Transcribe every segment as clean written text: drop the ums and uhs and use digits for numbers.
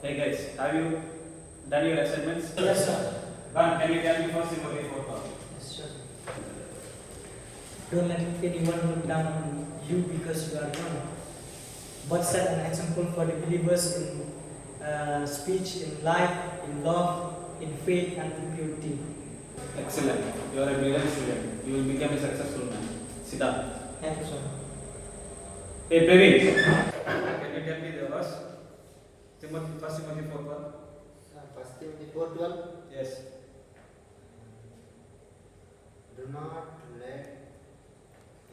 Hey guys, have you done your assignments? Yes, sir. Done. Can you tell me first your way for Yes, sir. Don't let anyone look down on you because you are young, but set an example for the believers in speech, in life, in love, in faith, and in purity. Excellent. You are a brilliant student. You will become a successful man. Sit down. Thank you, sir. Hey Praveen, can you tell me the verse? First Timothy 4:1. First Timothy 4:12. Yes. Do not let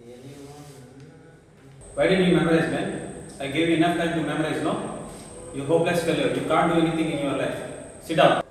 anyone. Why didn't you memorize, man? I gave you enough time to memorize, no? You hopeless fellow. You can't do anything in your life. Sit down.